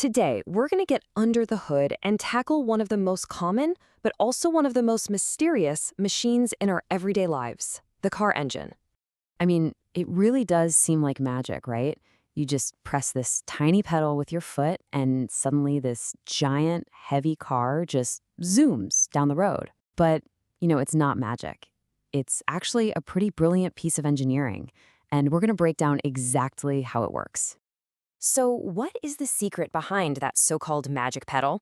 Today, we're going to get under the hood and tackle one of the most common, but also one of the most mysterious machines in our everyday lives, the car engine. I mean, it really does seem like magic, right? You just press this tiny pedal with your foot, and suddenly this giant, heavy car just zooms down the road. But, it's not magic. It's actually a pretty brilliant piece of engineering, and we're going to break down exactly how it works. So, what is the secret behind that so-called magic pedal?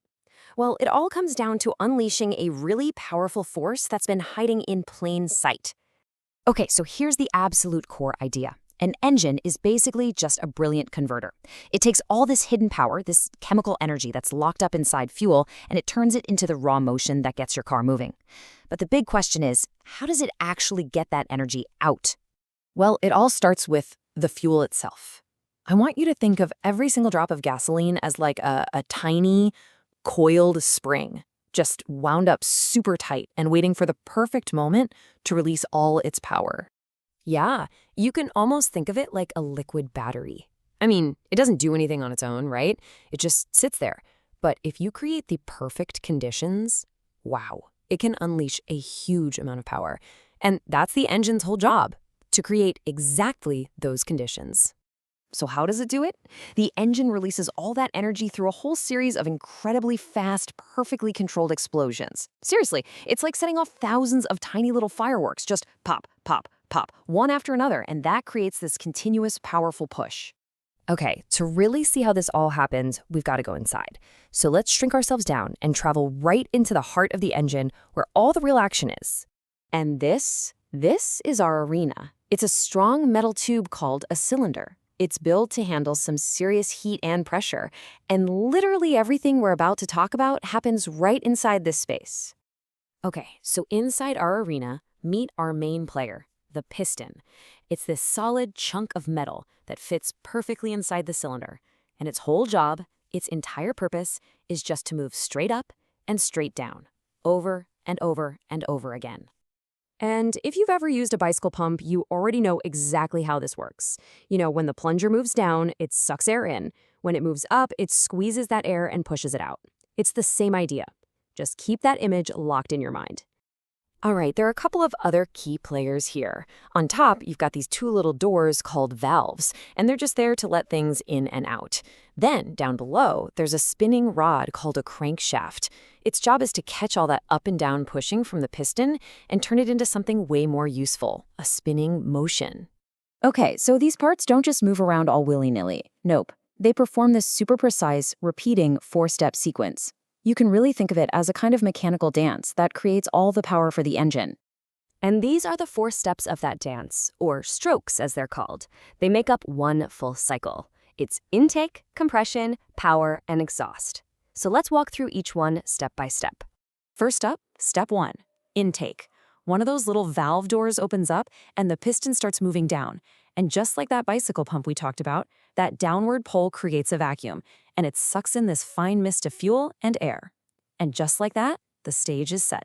Well, it all comes down to unleashing a really powerful force that's been hiding in plain sight. Okay, so here's the absolute core idea. An engine is basically just a brilliant converter. It takes all this hidden power, this chemical energy that's locked up inside fuel, and it turns it into the raw motion that gets your car moving. But the big question is, how does it actually get that energy out? Well, it all starts with the fuel itself. I want you to think of every single drop of gasoline as like a tiny, coiled spring, just wound up super tight and waiting for the perfect moment to release all its power. Yeah, you can almost think of it like a liquid battery. I mean, it doesn't do anything on its own, right? It just sits there. But if you create the perfect conditions, wow, it can unleash a huge amount of power. And that's the engine's whole job, to create exactly those conditions. So how does it do it? The engine releases all that energy through a whole series of incredibly fast, perfectly controlled explosions. Seriously, it's like setting off thousands of tiny little fireworks, just pop, pop, pop, one after another, and that creates this continuous, powerful push. Okay, to really see how this all happens, we've got to go inside. So let's shrink ourselves down and travel right into the heart of the engine where all the real action is. And this is our arena. It's a strong metal tube called a cylinder. It's built to handle some serious heat and pressure, and literally everything we're about to talk about happens right inside this space. Okay, so inside our arena, meet our main player, the piston. It's this solid chunk of metal that fits perfectly inside the cylinder, and its whole job, its entire purpose, is just to move straight up and straight down, over and over and over again. And if you've ever used a bicycle pump, you already know exactly how this works. When the plunger moves down, it sucks air in. When it moves up, it squeezes that air and pushes it out. It's the same idea. Just keep that image locked in your mind. All right, there are a couple of other key players here. On top, you've got these two little doors called valves, and they're just there to let things in and out. Then, down below, there's a spinning rod called a crankshaft. Its job is to catch all that up and down pushing from the piston and turn it into something way more useful, a spinning motion. Okay, so these parts don't just move around all willy-nilly. Nope. They perform this super precise, repeating four-step sequence. You can really think of it as a kind of mechanical dance that creates all the power for the engine. And these are the 4 steps of that dance, or strokes as they're called. They make up one full cycle. It's intake, compression, power, and exhaust. So let's walk through each one step by step. First up, step 1, intake. One of those little valve doors opens up and the piston starts moving down. And just like that bicycle pump we talked about, that downward pull creates a vacuum, and it sucks in this fine mist of fuel and air. And just like that, the stage is set.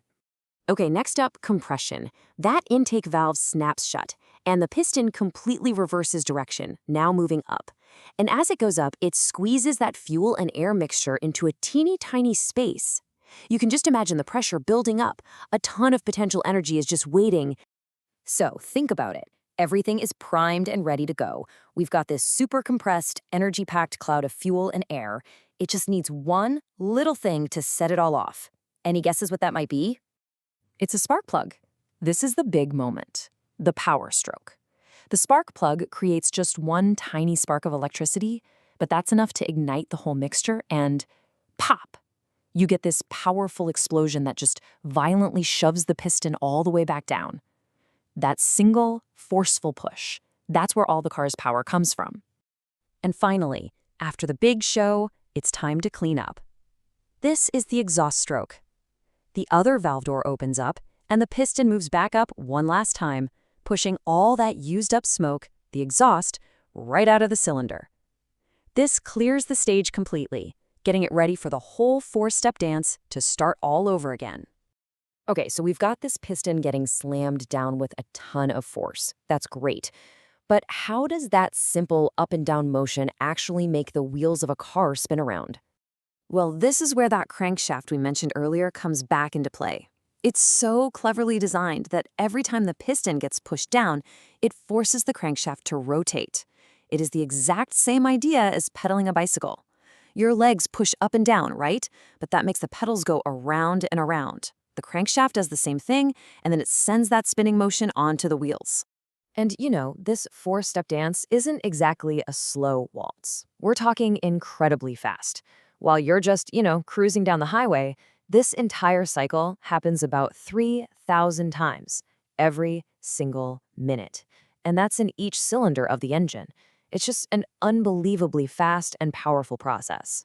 Okay, next up, compression. That intake valve snaps shut, and the piston completely reverses direction, now moving up. And as it goes up, it squeezes that fuel and air mixture into a teeny tiny space. You can just imagine the pressure building up. A ton of potential energy is just waiting. So think about it. Everything is primed and ready to go. We've got this super compressed, energy-packed cloud of fuel and air. It just needs one little thing to set it all off. Any guesses what that might be? It's a spark plug. This is the big moment, the power stroke. The spark plug creates just one tiny spark of electricity, but that's enough to ignite the whole mixture and pop! You get this powerful explosion that just violently shoves the piston all the way back down. That single, forceful push, that's where all the car's power comes from. And finally, after the big show, it's time to clean up. This is the exhaust stroke. The other valve door opens up, and the piston moves back up one last time, pushing all that used-up smoke, the exhaust, right out of the cylinder. This clears the stage completely, getting it ready for the whole 4-step dance to start all over again. Okay, so we've got this piston getting slammed down with a ton of force. That's great. But how does that simple up and down motion actually make the wheels of a car spin around? Well, this is where that crankshaft we mentioned earlier comes back into play. It's so cleverly designed that every time the piston gets pushed down, it forces the crankshaft to rotate. It is the exact same idea as pedaling a bicycle. Your legs push up and down, right? But that makes the pedals go around and around. The crankshaft does the same thing, and then it sends that spinning motion onto the wheels. And this four-step dance isn't exactly a slow waltz. We're talking incredibly fast. While you're just, cruising down the highway, this entire cycle happens about 3,000 times every single minute. And that's in each cylinder of the engine. It's just an unbelievably fast and powerful process.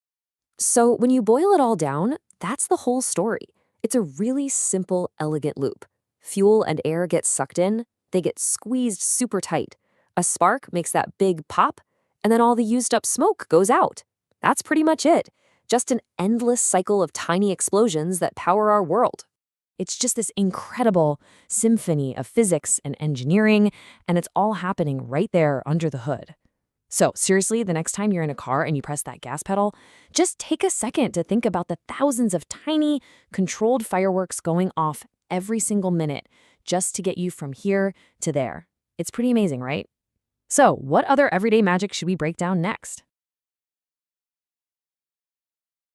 So when you boil it all down, that's the whole story. It's a really simple, elegant loop. Fuel and air get sucked in, they get squeezed super tight. A spark makes that big pop, and then all the used up smoke goes out. That's pretty much it. Just an endless cycle of tiny explosions that power our world. It's just this incredible symphony of physics and engineering, and it's all happening right there under the hood. So seriously, the next time you're in a car and you press that gas pedal, just take a second to think about the thousands of tiny, controlled fireworks going off every single minute just to get you from here to there. It's pretty amazing, right? So what other everyday magic should we break down next?